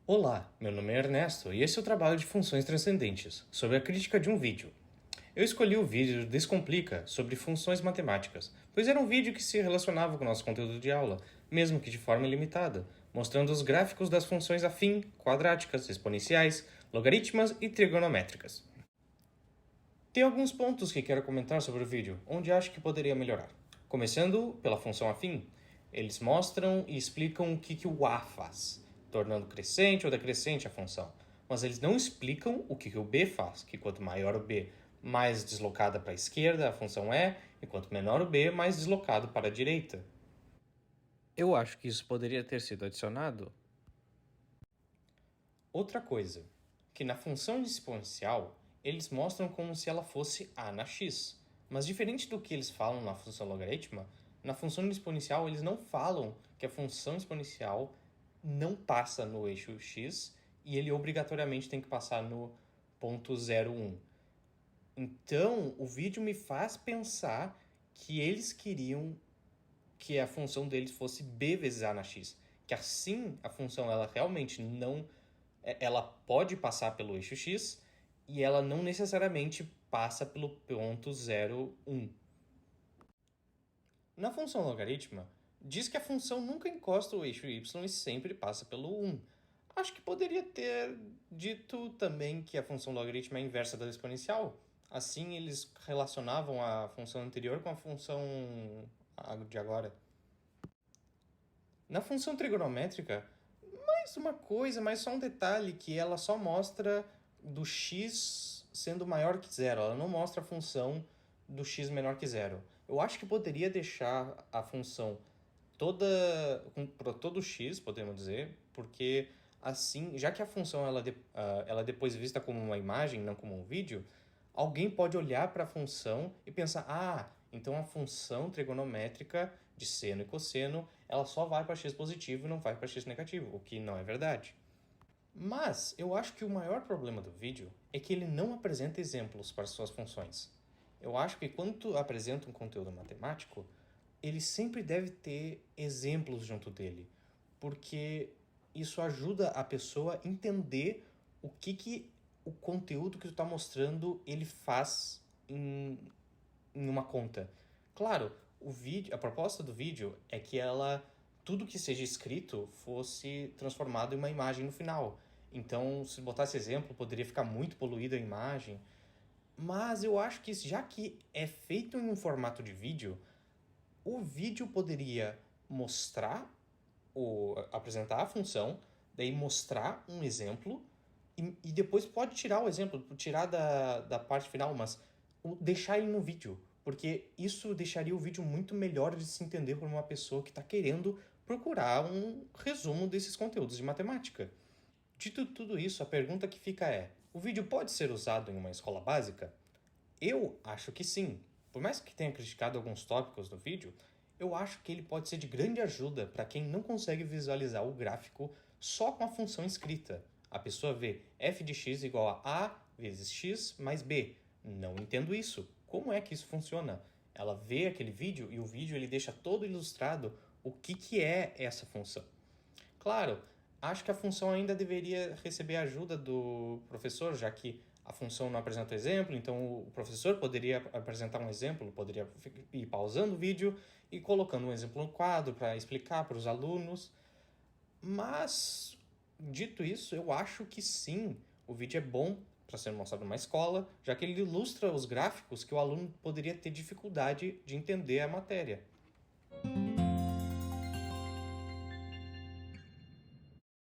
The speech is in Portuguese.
Olá, meu nome é Ernesto e esse é o trabalho de funções transcendentes, sobre a crítica de um vídeo. Eu escolhi o vídeo Descomplica sobre funções matemáticas, pois era um vídeo que se relacionava com o nosso conteúdo de aula, mesmo que de forma limitada, mostrando os gráficos das funções afim, quadráticas, exponenciais, logaritmas e trigonométricas. Tem alguns pontos que quero comentar sobre o vídeo, onde acho que poderia melhorar. Começando pela função afim, eles mostram e explicam o que o a faz, tornando crescente ou decrescente a função. Mas eles não explicam o que o b faz, que quanto maior o b, mais deslocada para a esquerda a função é, e quanto menor o b, mais deslocado para a direita. Eu acho que isso poderia ter sido adicionado. Outra coisa, que na função exponencial, eles mostram como se ela fosse a na x. Mas diferente do que eles falam na função logarítmica, na função exponencial eles não falam que a função exponencial não passa no eixo x e ele obrigatoriamente tem que passar no ponto 0,1. Então, o vídeo me faz pensar que eles queriam que a função deles fosse b vezes a na x. Que assim a função ela realmente não ela pode passar pelo eixo x e ela não necessariamente passa pelo ponto 0,1. Na função logarítmica, diz que a função nunca encosta o eixo y e sempre passa pelo 1. Acho que poderia ter dito também que a função logarítmica é a inversa da exponencial. Assim, eles relacionavam a função anterior com a função de agora. Na função trigonométrica, mais uma coisa, mais só um detalhe, que ela só mostra do x sendo maior que zero. Ela não mostra a função do x menor que zero. Eu acho que poderia deixar a função toda para todo x, podemos dizer, porque assim, já que a função ela é depois vista como uma imagem, não como um vídeo, alguém pode olhar para a função e pensar, então a função trigonométrica de seno e cosseno, ela só vai para x positivo e não vai para x negativo, o que não é verdade. Mas eu acho que o maior problema do vídeo é que ele não apresenta exemplos para suas funções. Eu acho que quando tu apresenta um conteúdo matemático, ele sempre deve ter exemplos junto dele, porque isso ajuda a pessoa a entender o que o conteúdo que tu está mostrando ele faz em uma conta. Claro, o vídeo, a proposta do vídeo é que tudo que seja escrito fosse transformado em uma imagem no final. Então, se botasse exemplo, poderia ficar muito poluída a imagem. Mas eu acho que já que é feito em um formato de vídeo, o vídeo poderia apresentar a função, daí mostrar um exemplo e depois pode tirar o exemplo, tirar da parte final, mas deixar ele no vídeo, porque isso deixaria o vídeo muito melhor de se entender por uma pessoa que está querendo procurar um resumo desses conteúdos de matemática. Dito tudo isso, a pergunta que fica é: o vídeo pode ser usado em uma escola básica? Eu acho que sim. Por mais que tenha criticado alguns tópicos do vídeo, eu acho que ele pode ser de grande ajuda para quem não consegue visualizar o gráfico só com a função escrita. A pessoa vê f de x igual a vezes x mais b. Não entendo isso. Como é que isso funciona? Ela vê aquele vídeo e o vídeo ele deixa todo ilustrado o que é essa função. Claro, acho que a função ainda deveria receber a ajuda do professor, já que a função não apresenta exemplo, então o professor poderia apresentar um exemplo, poderia ir pausando o vídeo e colocando um exemplo no quadro para explicar para os alunos. Mas, dito isso, eu acho que sim, o vídeo é bom para ser mostrado numa escola, já que ele ilustra os gráficos que o aluno poderia ter dificuldade de entender a matéria.